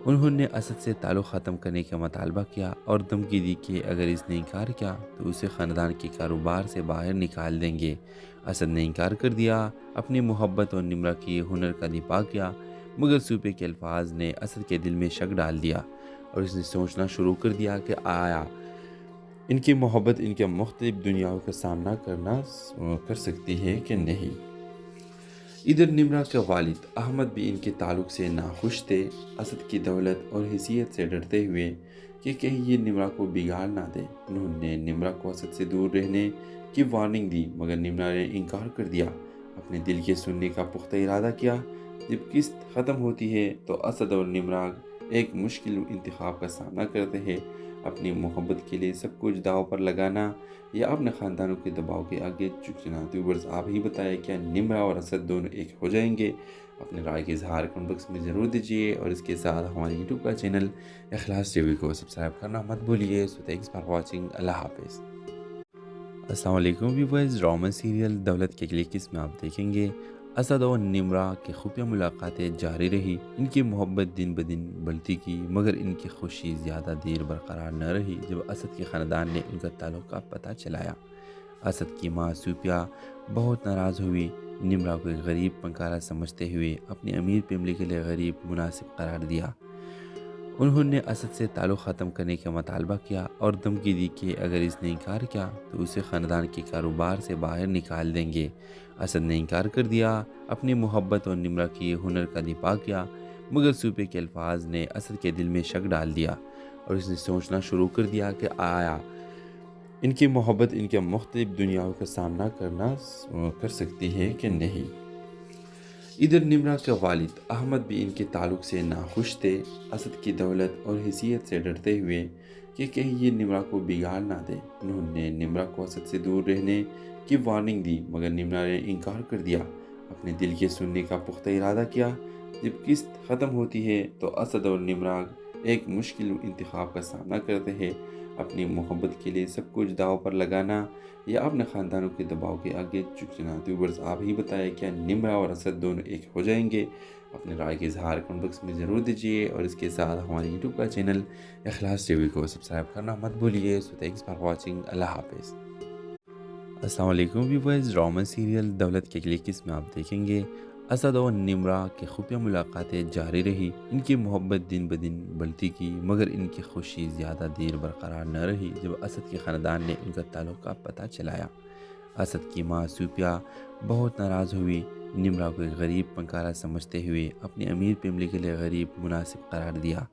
انہوں نے اسد سے تعلق ختم کرنے کا مطالبہ کیا اور دھمکی دی کہ اگر اس نے انکار کیا تو اسے خاندان کے کاروبار سے باہر نکال دیں گے۔ اسد نے انکار کر دیا، اپنی محبت اور نمرہ کے ہنر کا دفاع کیا، مگر سوپے کے الفاظ نے اسد کے دل میں شک ڈال دیا اور اس نے سوچنا شروع کر دیا کہ آیا ان کی محبت ان کے مختلف دنیاؤں کا سامنا کر سکتی ہے کہ نہیں۔ ادھر نمرہ کے والد احمد بھی ان کے تعلق سے ناخوش تھے، اسد کی دولت اور حیثیت سے ڈرتے ہوئے کہ کہیں یہ نمرہ کو بگاڑ نہ دے۔ انہوں نے نمرہ کو اسد سے دور رہنے کی وارننگ دی، مگر نمرہ نے انکار کر دیا، اپنے دل کے سننے کا پختہ ارادہ کیا۔ جب قسط ختم ہوتی ہے تو اسد اور نمرہ ایک مشکل انتخاب کا سامنا کرتے ہیں، اپنی محبت کے لیے سب کچھ داؤ پر لگانا یا اپنے خاندانوں کے دباؤ کے آگے جھک جانا۔ ویورز آپ ہی بتائیں کیا نمرہ اور اسد دونوں ایک ہو جائیں گے؟ اپنے رائے کے اظہار کمنٹ باکس میں ضرور دیجیے اور اس کے ساتھ ہمارے یوٹیوب کا چینل اخلاص ٹی وی کو سبسکرائب کرنا مت بھولیے۔ سو تھینکس فار واچنگ، اللہ حافظ۔ السلام علیکم ویورز، ڈرامہ سیریل دولت کی اگلی قسم میں آپ دیکھیں گے اسد اور نمرہ کی خفیہ ملاقاتیں جاری رہی، ان کی محبت دن بدن بڑھتی کی، مگر ان کی خوشی زیادہ دیر برقرار نہ رہی جب اسد کے خاندان نے ان کا تعلق کا پتہ چلایا۔ اسد کی ماں سوپیا بہت ناراض ہوئی، نمرہ کو ایک غریب فنکارہ سمجھتے ہوئے اپنی امیر فیملی کے لیے غریب مناسب قرار دیا۔ انہوں نے اسد سے تعلق ختم کرنے کا مطالبہ کیا اور دھمکی دی کہ اگر اس نے انکار کیا تو اسے خاندان کے کاروبار سے باہر نکال دیں گے۔ اسد نے انکار کر دیا، اپنی محبت اور نمرہ کے ہنر کا دفاع کیا، مگر سوپے کے الفاظ نے اسد کے دل میں شک ڈال دیا اور اس نے سوچنا شروع کر دیا کہ آیا ان کی محبت ان کے مختلف دنیاؤں کا سامنا کر سکتی ہے کہ نہیں۔ ادھر نمرہ کے والد احمد بھی ان کے تعلق سے ناخوش تھے، اسد کی دولت اور حیثیت سے ڈرتے ہوئے کہ کہیں یہ نمرہ کو بگاڑ نہ دے۔ انہوں نے نمرہ کو اسد سے دور رہنے کی وارننگ دی، مگر نمرہ نے انکار کر دیا، اپنے دل کے سننے کا پختہ ارادہ کیا۔ جب قسط ختم ہوتی ہے تو اسد اور نمرہ ایک مشکل انتخاب کا سامنا کرتے ہیں، اپنی محبت کے لیے سب کچھ داؤ پر لگانا یا اپنے خاندانوں کے دباؤ کے آگے جھک جانا۔ ویورز آپ ہی بتائیں کیا نمرہ اور اسد دونوں ایک ہو جائیں گے؟ اپنے رائے کے اظہار کمنٹ باکس میں ضرور دیجیے اور اس کے ساتھ ہمارے یوٹیوب کا چینل اخلاص ٹی وی کو سبسکرائب کرنا مت بھولیے۔ سو تھینکس فار واچنگ، اللہ حافظ۔ السلام علیکم ویورز، ڈرامہ سیریل دولت کی اگلی قسم میں آپ دیکھیں گے اسد اور نمرہ کی خفیہ ملاقاتیں جاری رہی، ان کی محبت دن بدن بڑھتی کی، مگر ان کی خوشی زیادہ دیر برقرار نہ رہی جب اسد کے خاندان نے ان کا تعلق کا پتہ چلایا۔ اسد کی ماں سوپیا بہت ناراض ہوئی، نمرہ کو ایک غریب فنکارہ سمجھتے ہوئے اپنی امیر فیملی کے لیے غریب مناسب قرار دیا۔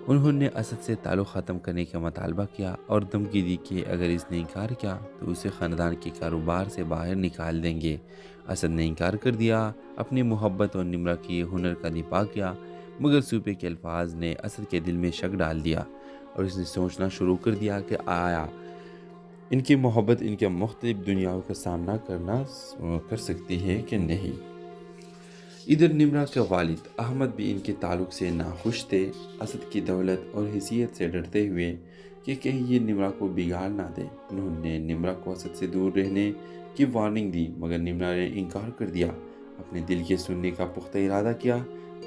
انہوں نے اسد سے تعلق ختم کرنے کا مطالبہ کیا اور دھمکی دی کہ اگر اس نے انکار کیا تو اسے خاندان کے کاروبار سے باہر نکال دیں گے۔ اسد نے انکار کر دیا، اپنی محبت اور نمرہ کے ہنر کا دفاع کیا، مگر سوپے کے الفاظ نے اسد کے دل میں شک ڈال دیا اور اس نے سوچنا شروع کر دیا کہ آیا ان کی محبت ان کے مختلف دنیاؤں کا سامنا کر سکتی ہے کہ نہیں۔ ادھر نمرہ کے والد احمد بھی ان کے تعلق سے ناخوش تھے، اسد کی دولت اور حیثیت سے ڈرتے ہوئے کہ کہیں یہ نمرہ کو بگاڑ نہ دے۔ انہوں نے نمرہ کو اسد سے دور رہنے کی وارننگ دی، مگر نمرہ نے انکار کر دیا، اپنے دل کے سننے کا پختہ ارادہ کیا۔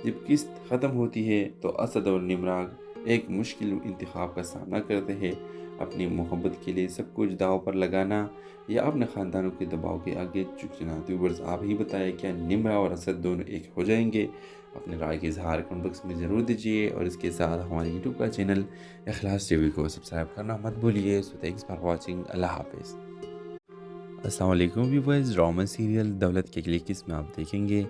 جب قسط ختم ہوتی ہے تو اسد اور نمرہ ایک مشکل انتخاب کا سامنا کرتے ہیں، اپنی محبت کے لیے سب کچھ داؤ پر لگانا یا اپنے خاندانوں کے دباؤ کے آگے جھکنا۔ ویورز، آپ ہی بتائیں کیا نمرہ اور اسد دونوں ایک ہو جائیں گے؟ اپنے رائے کے اظہار کمنٹ باکس میں ضرور دیجیے، اور اس کے ساتھ ہمارے یوٹیوب کا چینل اخلاص ٹی وی کو سبسکرائب کرنا مت بھولیے۔ سو تھینکس فار واچنگ، اللہ حافظ۔ السلام علیکم ویورز، ڈرامہ سیریل دولت کے اگلی قسم میں آپ دیکھیں گے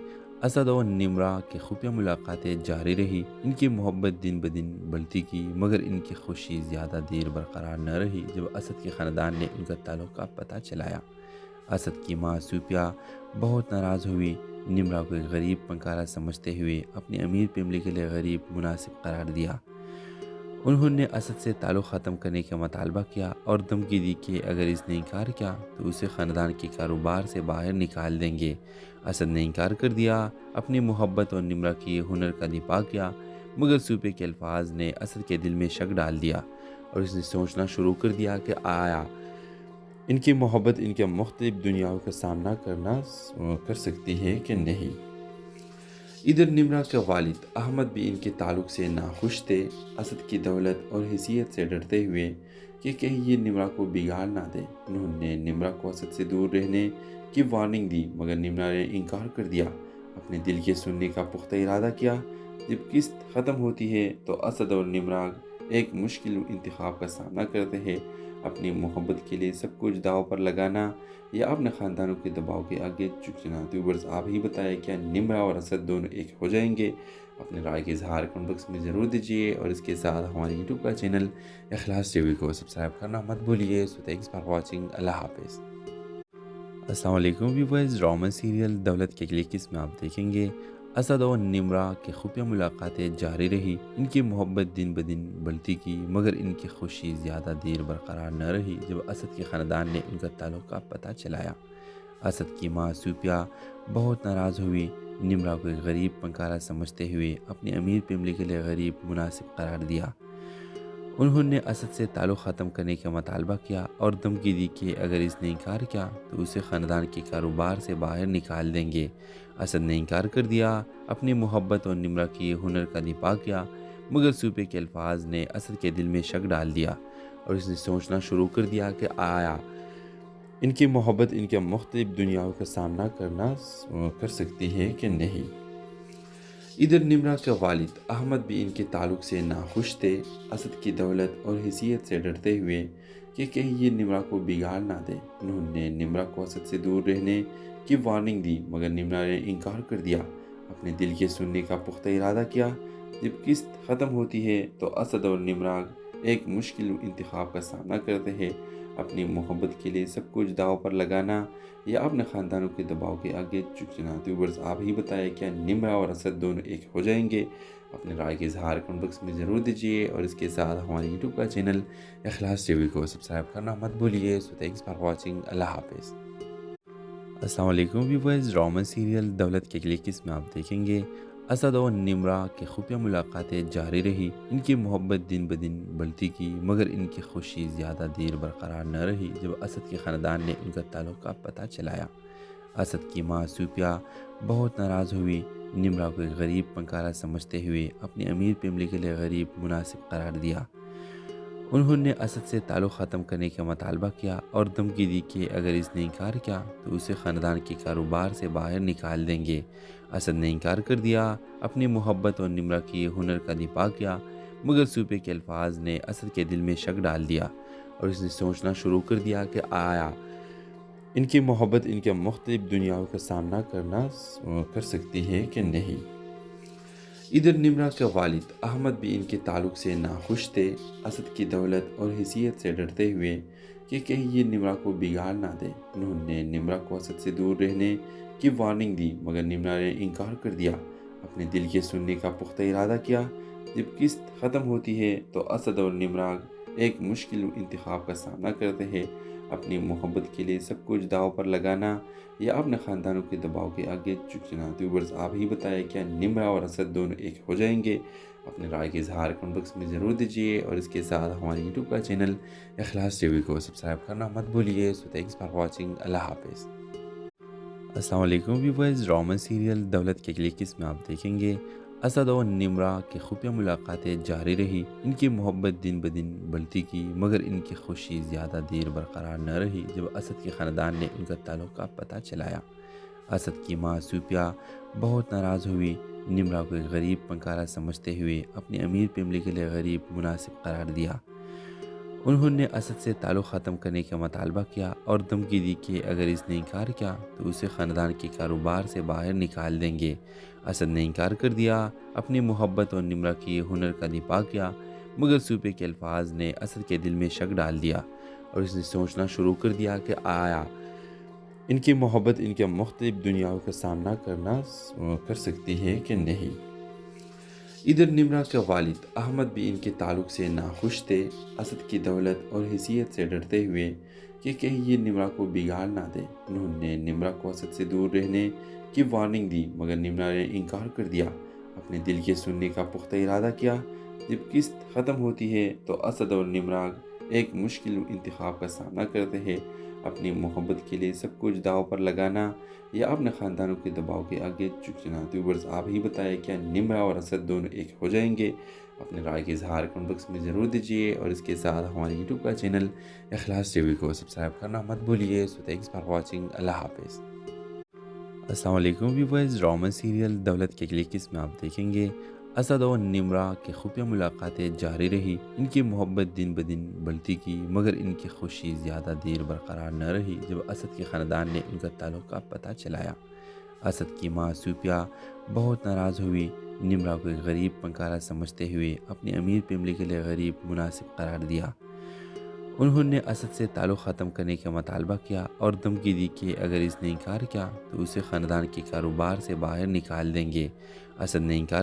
اسد اور نمرہ کی خفیہ ملاقاتیں جاری رہی۔ ان کی محبت دن بدن بڑھتی کی، مگر ان کی خوشی زیادہ دیر برقرار نہ رہی جب اسد کے خاندان نے ان کا تعلق کا پتہ چلایا۔ اسد کی ماں صوفیہ بہت ناراض ہوئی، نمرہ کو ایک غریب فنکارہ سمجھتے ہوئے اپنی امیر فیملی کے لیے غریب مناسب قرار دیا۔ انہوں نے اسد سے تعلق ختم کرنے کا مطالبہ کیا اور دھمکی دی کہ اگر اس نے انکار کیا تو اسے خاندان کے کاروبار سے باہر نکال دیں گے۔ اسد نے انکار کر دیا، اپنی محبت اور نمرہ کی ہنر کا دفاع کیا، مگر صوفے کے الفاظ نے اسد کے دل میں شک ڈال دیا، اور اس نے سوچنا شروع کر دیا کہ آیا ان کی محبت ان کے مختلف دنیاؤں کا سامنا کر سکتی ہے کہ نہیں۔ ادھر نمرہ کے والد احمد بھی ان کے تعلق سے ناخوش تھے، اسد کی دولت اور حیثیت سے ڈرتے ہوئے کہ کہیں یہ نمرہ کو بگاڑ نہ دے۔ انہوں نے نمرہ کو اسد سے دور رہنے کی وارننگ دی، مگر نمرہ نے انکار کر دیا، اپنے دل کے سننے کا پختہ ارادہ کیا۔ جب قسط ختم ہوتی ہے تو اسد اور نمرہ ایک مشکل انتخاب کا سامنا کرتے ہیں، اپنی محبت کے لیے سب کچھ داؤ پر لگانا یا اپنے خاندانوں کے دباؤ کے آگے جھکنا۔ ویورز، آپ ہی بتائیں کیا نمرہ اور اسد دونوں ایک ہو جائیں گے؟ اپنے رائے کے اظہار کمنٹ باکس میں ضرور دیجیے، اور اس کے ساتھ ہمارے یوٹیوب کا چینل اخلاص ٹی وی کو سبسکرائب کرنا مت بھولیے۔ سو تھینکس فار واچنگ، اللہ حافظ۔ السلام علیکم ویورز، ڈرامہ سیریل دولت کے اگلی قسم میں آپ دیکھیں گے اسد اور نمرہ کی خفیہ ملاقاتیں جاری رہی۔ ان کی محبت دن بدن بڑھتی کی، مگر ان کی خوشی زیادہ دیر برقرار نہ رہی جب اسد کے خاندان نے ان کا تعلق کا پتہ چلایا۔ اسد کی ماں صوفیہ بہت ناراض ہوئی، نمرہ کو ایک غریب فنکارہ سمجھتے ہوئے اپنی امیر فیملی کے لیے غریب مناسب قرار دیا۔ انہوں نے اسد سے تعلق ختم کرنے کا مطالبہ کیا اور دھمکی دی کہ اگر اس نے انکار کیا تو اسے خاندان کے کاروبار سے باہر نکال دیں گے۔ اسد نے انکار کر دیا، اپنی محبت اور نمرہ کی ہنر کا دفاع کیا، مگر صوفے کے الفاظ نے اسد کے دل میں شک ڈال دیا، اور اس نے سوچنا شروع کر دیا کہ آیا ان کی محبت ان کے مختلف دنیاؤں کا سامنا کر سکتی ہے کہ نہیں۔ ادھر نمرہ کے والد احمد بھی ان کے تعلق سے ناخوش تھے، اسد کی دولت اور حیثیت سے ڈرتے ہوئے کہ کہیں یہ نمرہ کو بگاڑ نہ دے۔ انہوں نے نمرہ کو اسد سے دور رہنے کی وارننگ دی، مگر نمرہ نے انکار کر دیا، اپنے دل کے سننے کا پختہ ارادہ کیا۔ جب قسط ختم ہوتی ہے تو اسد اور نمرہ ایک مشکل انتخاب کا سامنا کرتے ہیں، اپنی محبت کے لیے سب کچھ داؤ پر لگانا یا اپنے خاندانوں کے دباؤ کے آگے جھکنا۔ ویورز، آپ ہی بتائیں کیا نمرہ اور اسد دونوں ایک ہو جائیں گے؟ اپنے رائے کے اظہار کمنٹ باکس میں ضرور دیجیے، اور اس کے ساتھ ہمارے یوٹیوب کا چینل اخلاص ٹی وی کو سبسکرائب کرنا مت بھولیے۔ سو تھینکس فار واچنگ، اللہ حافظ۔ السلام علیکم ویورز، ڈرامہ سیریل دولت کے اگلی قسم میں آپ دیکھیں گے اسد اور نمرہ کی خفیہ ملاقاتیں جاری رہی۔ ان کی محبت دن بدن بڑھتی کی، مگر ان کی خوشی زیادہ دیر برقرار نہ رہی جب اسد کے خاندان نے ان کا تعلق کا پتہ چلایا۔ اسد کی ماں صوفیہ بہت ناراض ہوئی، نمرہ کو ایک غریب فنکارہ سمجھتے ہوئے اپنی امیر فیملی کے لیے غریب مناسب قرار دیا۔ انہوں نے اسد سے تعلق ختم کرنے کا مطالبہ کیا اور دھمکی دی کہ اگر اس نے انکار کیا تو اسے خاندان کے کاروبار سے باہر نکال دیں گے۔ اسد نے انکار کر دیا، اپنی محبت اور نمرہ کی ہنر کا دفاع کیا، مگر صوفے کے الفاظ نے اسد کے دل میں شک ڈال دیا، اور اس نے سوچنا شروع کر دیا کہ آیا ان کی محبت ان کے مختلف دنیاؤں کا سامنا کر سکتی ہے کہ نہیں۔ ادھر نمرہ کے والد احمد بھی ان کے تعلق سے ناخوش تھے، اسد کی دولت اور حیثیت سے ڈرتے ہوئے کہ کہیں یہ نمرہ کو بگاڑ نہ دے۔ انہوں نے نمرہ کو اسد سے دور رہنے کی وارننگ دی، مگر نمرہ نے انکار کر دیا، اپنے دل کے سننے کا پختہ ارادہ کیا۔ جب قسط ختم ہوتی ہے تو اسد اور نمرہ ایک مشکل انتخاب کا سامنا کرتے ہیں، اپنی محبت کے لیے سب کچھ داؤ پر لگانا یا اپنے خاندانوں کے دباؤ کے آگے جھک جانا؟ تو ویورز آپ ہی بتائیں، کیا نمرا اور اسد دونوں ایک ہو جائیں گے؟ اپنے رائے کے اظہار کمنٹ باکس میں ضرور دیجیے، اور اس کے ساتھ ہمارے یوٹیوب کا چینل اخلاص ٹی وی کو سبسکرائب کرنا مت بھولیے۔ سو تھینکس فار واچنگ، اللہ حافظ۔ السلام علیکم ویورز، ڈرامہ سیریل دولت کے اگلی قسم میں آپ دیکھیں گے اسد اور نمرا کی خفیہ ملاقاتیں جاری رہی۔ ان کی محبت دن بدن بڑھتی کی، مگر ان کی خوشی زیادہ دیر برقرار نہ رہی جب اسد کے خاندان نے ان کا تعلق کا پتہ چلایا۔ اسد کی ماں سوپیا بہت ناراض ہوئی۔ نمرا کو ایک غریب پنکارا سمجھتے ہوئے اپنی امیر فیملی کے لیے غریب مناسب قرار دیا۔ انہوں نے اسد سے تعلق ختم کرنے کا مطالبہ کیا اور دھمکی دی کہ اگر اس نے انکار کیا تو اسے خاندان کے کاروبار سے باہر نکال دیں گے۔ اسد نے انکار کر دیا، اپنی محبت اور نمرا کی ہنر کا دفاع کیا، مگر سوپے کے الفاظ نے اسد کے دل میں شک ڈال دیا اور اس نے سوچنا شروع کر دیا کہ آیا ان کی محبت ان کے مختلف دنیاؤں کا سامنا کر سکتی ہے کہ نہیں۔ ادھر نمرا کے والد احمد بھی ان کے تعلق سے ناخوش تھے۔ اسد کی دولت اور حیثیت سے ڈرتے ہوئے کہ کہیں یہ نمرا کو بگاڑ نہ دے، انہوں نے نمرا کو اسد سے دور رہنے کی وارننگ دی، مگر نمرا نے انکار کر دیا۔ اپنے دل کے سننے کا پختہ ارادہ کیا۔ جب قسط ختم ہوتی ہے تو اسد اور نمرا ایک مشکل انتخاب کا سامنا کرتے ہیں، اپنی محبت کے لیے سب کچھ داؤ پر لگانا یا اپنے خاندانوں کے دباؤ کے آگے جھک جانا؟ تو ویورز آپ ہی بتائیں، کیا نمرا اور اسد دونوں ایک ہو جائیں گے؟ اپنے رائے کے اظہار کمنٹ باکس میں ضرور دیجیے، اور اس کے ساتھ ہمارے یوٹیوب کا چینل اخلاص ٹی وی کو سبسکرائب کرنا مت بھولیے۔ سو تھینکس فار واچنگ، اللہ حافظ۔ السلام علیکم ویورز، ڈرامہ سیریل دولت کے اگلی قسم میں آپ دیکھیں گے اسد اور نمرا کی خفیہ ملاقاتیں جاری رہی۔ ان کی محبت دن بدن بڑھتی کی، مگر ان کی خوشی زیادہ دیر برقرار نہ رہی جب اسد کے خاندان نے ان کا تعلق کا پتہ چلایا۔ اسد کی ماں سوپیا بہت ناراض ہوئی۔ نمرا کو ایک غریب پنکارا سمجھتے ہوئے اپنی امیر فیملی کے لیے غریب مناسب قرار دیا۔ انہوں نے اسد سے تعلق ختم کرنے کا مطالبہ کیا اور دھمکی دی کہ اگر اس نے انکار کیا تو اسے خاندان کے کاروبار سے باہر نکال دیں گے۔ اسد نے انکار